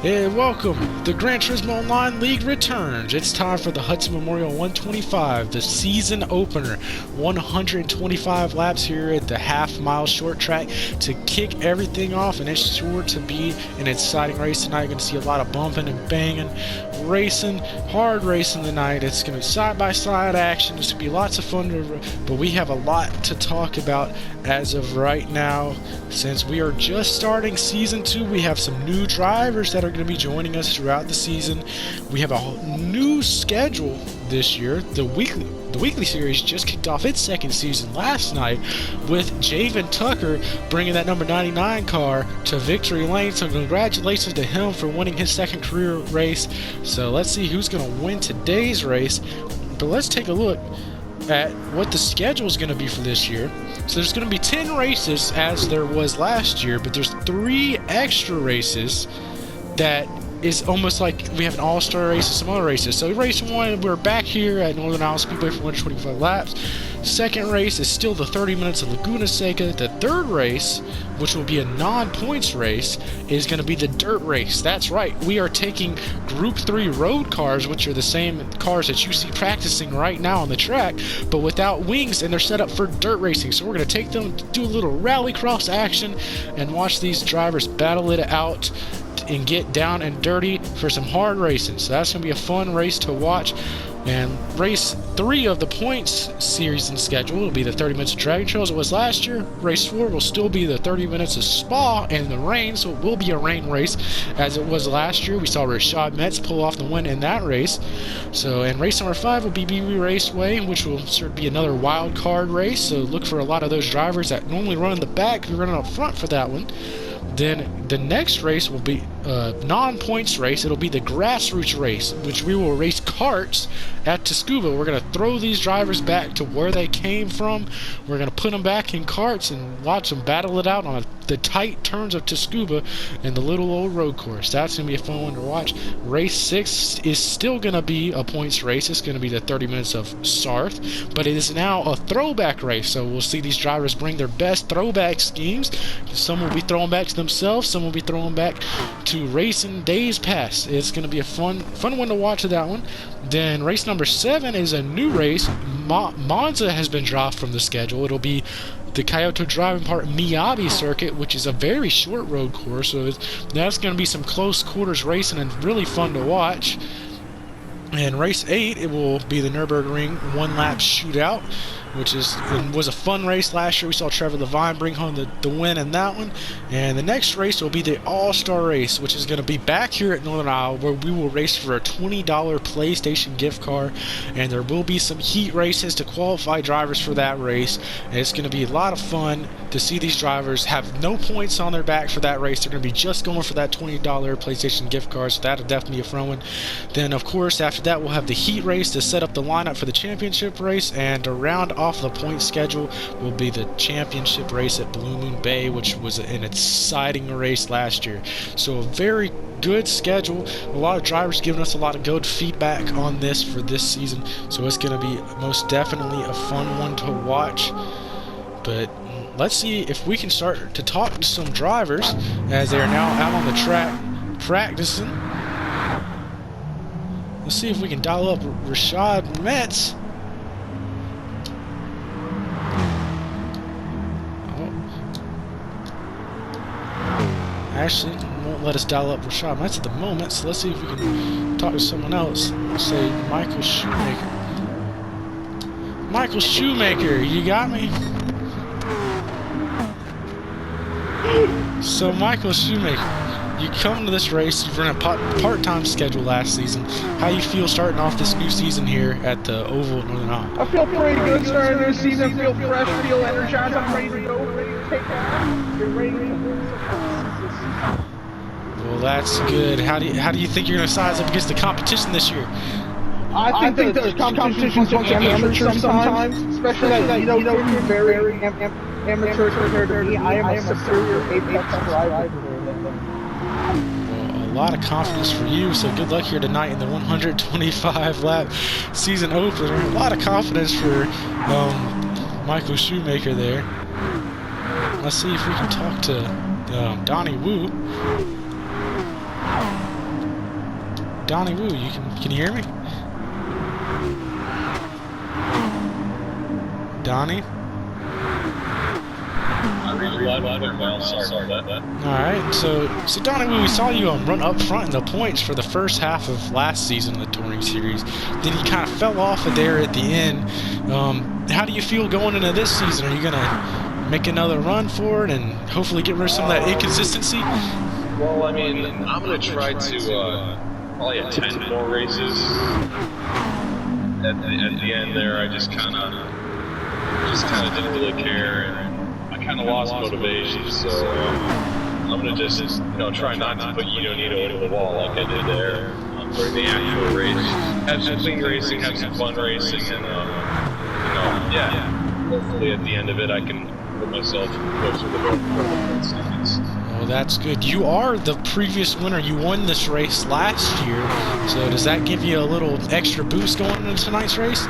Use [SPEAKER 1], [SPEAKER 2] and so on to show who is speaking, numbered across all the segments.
[SPEAKER 1] And welcome, the Gran Turismo Online League returns. It's time for the Hudson Memorial 125, the season opener. 125 laps here at the half-mile short track to kick everything off, and it's sure to be an exciting race tonight. You're going to see a lot of bumping and banging, racing, hard racing tonight. It's going to be side-by-side action. It's going to be lots of fun, but we have a lot to talk about as of right now. Since we are just starting Season 2, we have some new drivers that are going to be joining us throughout the season. We have a new schedule this year. The weekly series just kicked off its second season last night with Javen Tucker bringing that number 99 car to victory lane. So congratulations to him for winning his second career race. So let's see who's going to win today's race. But let's take a look at what the schedule is going to be for this year. So there's going to be 10 races as there was last year, but there's 3 extra races that is almost like we have an all-star race and some other races. So race 1, we're back here at Northern Iowa Speedway for 125 laps. Second race is still the 30 minutes of Laguna Seca. The third race, which will be a non-points race, is going to be the dirt race. That's right, we are taking Group 3 road cars, which are the same cars that you see practicing right now on the track, but without wings, and they're set up for dirt racing. So we're going to take them, do a little rallycross action, and watch these drivers battle it out and get down and dirty for some hard racing. So that's going to be a fun race to watch. And race 3 of the points series and schedule will be the 30 minutes of Dragon Trail as it was last year. Race 4 will still be the 30 minutes of Spa and the rain, so it will be a rain race as it was last year. We saw Rashad Metz pull off the win in that race. So, and race number 5 will be BB Raceway, which will sort of be another wild card race. So look for a lot of those drivers that normally run in the back, be running up front for that one. Then the next race will be a non-points race. It'll be the grassroots race, which we will race karts at Tascuba. We're going to throw these drivers back to where they came from. We're going to put them back in karts and watch them battle it out on the tight turns of Tascuba and the little old road course. That's going to be a fun one to watch. Race 6 is still going to be a points race. It's going to be the 30 minutes of Sarth, but it is now a throwback race. So we'll see these drivers bring their best throwback schemes. Some will be throwing back to themselves. Some will be throwing back to racing days past. It's going to be a fun one to watch that one. Then race number 7 is a new race. Monza has been dropped from the schedule. It'll be the Kyoto Driving Park Miyabi circuit, which is a very short road course. So that's going to be some close quarters racing and really fun to watch. And race 8, it will be the Nürburgring one-lap shootout, which was a fun race last year. We saw Trevor Levine bring home the win in that one. And the next race will be the All-Star race, which is going to be back here at Northern Iowa, where we will race for a $20 PlayStation gift card. And there will be some heat races to qualify drivers for that race. And it's going to be a lot of fun to see these drivers have no points on their back for that race. They're going to be just going for that $20 PlayStation gift card, so that'll definitely be a fun one. Then, of course, after that, we'll have the heat race to set up the lineup for the championship race, and to round off the point schedule will be the championship race at Blue Moon Bay, which was an exciting race last year. So a very good schedule. A lot of drivers giving us a lot of good feedback on this for this season, so it's going to be most definitely a fun one to watch. But let's see if we can start to talk to some drivers as they are now out on the track practicing. Let's see if we can dial up Rashad Metz. Actually, won't let us dial up Rashad Metz at the moment, so let's see if we can talk to someone else. Let's say Michael Shoemaker. Michael Shoemaker, you got me? So Michael Shoemaker, you come to this race, you've run a part-time schedule last season. How you feel starting off this new season here at the Oval at Northern Iowa?
[SPEAKER 2] I feel pretty good starting this season. Feel fresh, feel energized. I'm ready to go, ready to take off. You're ready to go.
[SPEAKER 1] Well, that's good. How do you think you're going to size up against the competition this year?
[SPEAKER 2] I think the competition's a bunch of amateurs sometimes, especially that you're very amateur compared to me. I am a superior Apex driver.
[SPEAKER 1] Well, a lot of confidence for you, so good luck here tonight in the 125 lap season opener. A lot of confidence for Michael Shoemaker there. Let's see if we can talk to Donnie Wu. Donnie Woo, can you hear me? Donnie? Alright, so Donnie Woo, we saw you run up front in the points for the first half of last season of the Touring Series. Then you kind of fell off of there at the end. How do you feel going into this season? Are you going to make another run for it and hopefully get rid of some of that inconsistency?
[SPEAKER 3] Well, I mean, I'm going to try to probably attend more races. At the end there, I just kind of didn't really care, and I kind of lost motivation. So I'm going to just try not to put Nito into the wall like I did there during the actual race. Have some clean racing, have some fun racing, and hopefully at the end of it I can put myself closer to the seconds.
[SPEAKER 1] Well, that's good. You are the previous winner. You won this race last year, so does that give you a little extra boost going into tonight's race?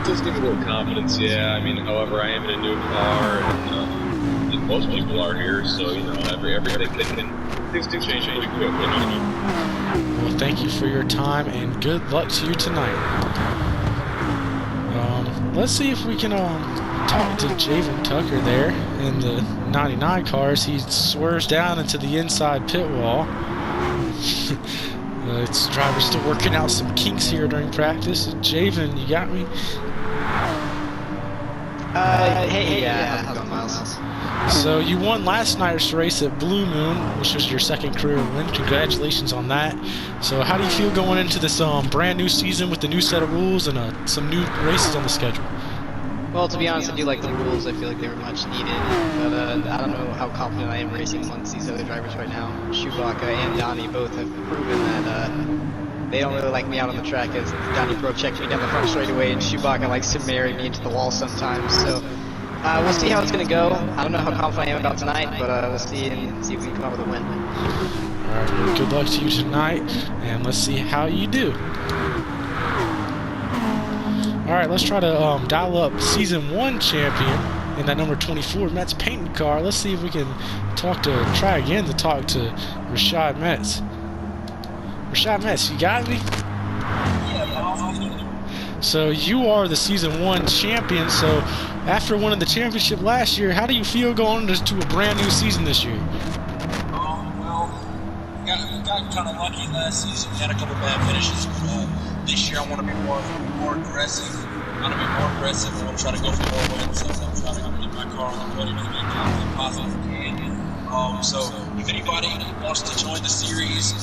[SPEAKER 3] Just give me a little confidence, yeah. I mean, however, I am in a new car, and most people are here, so things can change pretty quick.
[SPEAKER 1] Well, thank you for your time, and good luck to you tonight. Let's see if we can talk to Javen Tucker there in the 99 cars. He swerves down into the inside pit wall. It's driver's still working out some kinks here during practice. Javen, you got me?
[SPEAKER 4] Hey, yeah, how's it going, Miles?
[SPEAKER 1] So you won last night's race at Blue Moon, which was your second career win. Congratulations on that. So how do you feel going into this brand new season with the new set of rules and some new races on the schedule?
[SPEAKER 4] Well, to be honest, I do like the rules. I feel like they were much needed. But I don't know how confident I am racing amongst these other drivers right now. Chewbacca and Donnie both have proven that they don't really like me out on the track, as Donnie Pro checked me down the front straight away, and Chewbacca likes to marry me into the wall sometimes. So we'll see how it's going to go. I don't know how confident I am about tonight, but we'll see and see if we can come out with a win.
[SPEAKER 1] Alright, well, good luck to you tonight, and let's see how you do. Alright, let's try to dial up Season 1 champion in that number 24 Metz painted car. Let's see if we can try again to talk to Rashad Metz. Rashad Metz, you got me? So you are the Season 1 champion, so after winning the championship last year, how do you feel going to a brand new season this year?
[SPEAKER 5] Well, we got kind of lucky last season. We had a couple bad finishes. This year I want to be more aggressive. I want to be more aggressive. I want to try to go for more wins. So I'm trying to get my car on the podium as many positive as we can. So if anybody wants to join the series,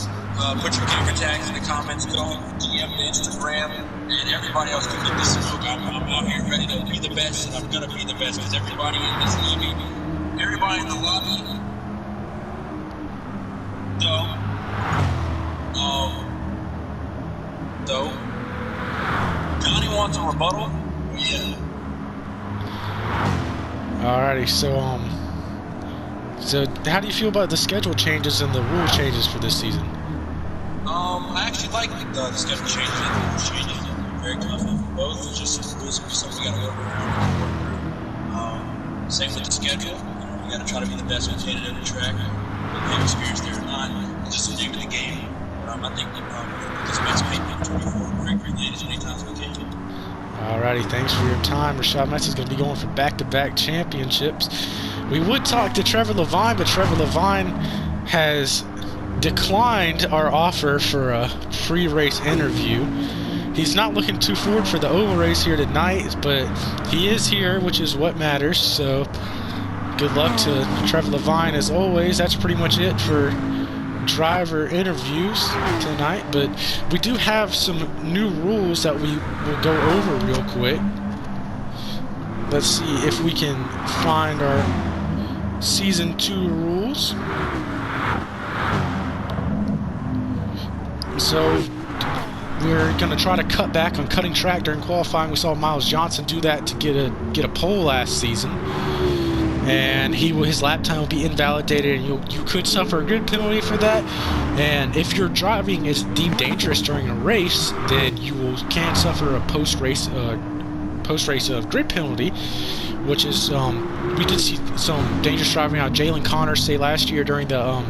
[SPEAKER 5] put your gamer tags in the comments. Go DM to Instagram, and everybody else can get this smoke. I'm out here ready to be the best, and I'm gonna be the best because everybody in this lobby, everybody in the lobby, Johnny wants a rebuttal. Yeah.
[SPEAKER 1] Alrighty, so how do you feel about the schedule changes and the rule changes for this season?
[SPEAKER 5] I actually like the schedule changes and the rules changes. I'm very confident in both. It's just some rules, something we got to work around. Same with the schedule. We got to try to be the best we can at every track. Whether we have experience there or not, it's just the name of the game. I think this Metz paint 24 great ladies anytime we can.
[SPEAKER 1] Alrighty, thanks for your time. Rashad Metz is going to be going for back-to-back championships. We would talk to Trevor Levine, but Trevor Levine has declined our offer for a pre-race interview. He's not looking too forward for the oval race here tonight, but he is here, which is what matters. So good luck to Trevor Levine as always. That's pretty much it for driver interviews tonight, but we do have some new rules that we will go over real quick. Let's see if we can find our Season 2 rules. So we're going to try to cut back on cutting track during qualifying. We saw Miles Johnson do that to get a pole last season, and his lap time will be invalidated, and you could suffer a grid penalty for that. And if your driving is deemed dangerous during a race, then you can suffer a post-race grid penalty, which is we did see some dangerous driving out Jalen Connors say last year during the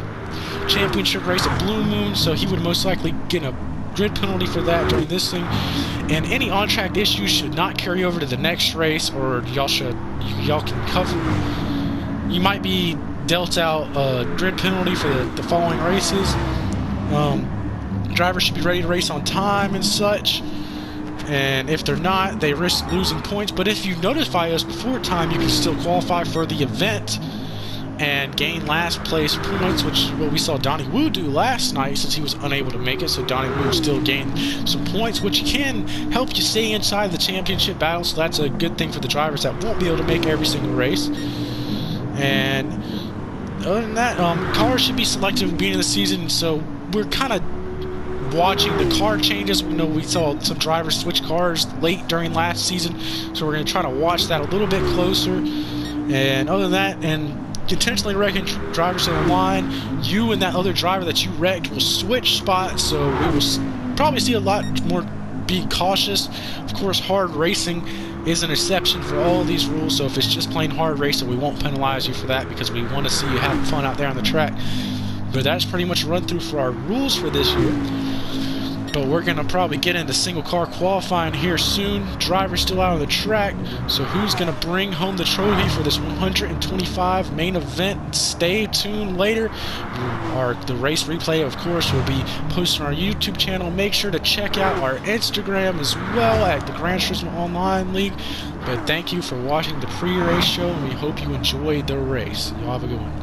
[SPEAKER 1] championship race at Blue Moon, so he would most likely get a grid penalty for that during this thing. And any on-track issues should not carry over to the next race, or y'all can cover. You might be dealt out a grid penalty for the following races. Drivers should be ready to race on time and such. And if they're not, they risk losing points. But if you notify us before time, you can still qualify for the event and gain last place points, which is what we saw Donnie Wu do last night since he was unable to make it. So Donnie Wu still gained some points, which can help you stay inside the championship battle. So that's a good thing for the drivers that won't be able to make every single race. And other than that, cars should be selected at the beginning of the season. So we're kind of watching the car changes. We know we saw some drivers switch cars late during last season, so we're going to try to watch that a little bit closer. And other than that, and intentionally wrecking drivers in the line, you and that other driver that you wrecked will switch spots, so we will probably see a lot more being cautious. Of course, hard racing is an exception for all of these rules, so if it's just plain hard racing, we won't penalize you for that because we want to see you having fun out there on the track. But that's pretty much a run through for our rules for this year. But we're going to probably get into single car qualifying here soon. Drivers still out on the track, so who's going to bring home the trophy for this 125 main event? Stay tuned later. The race replay, of course, will be posted on our YouTube channel. Make sure to check out our Instagram as well at the Gran Turismo Online League. But thank you for watching the pre-race show, and we hope you enjoyed the race. Y'all have a good one.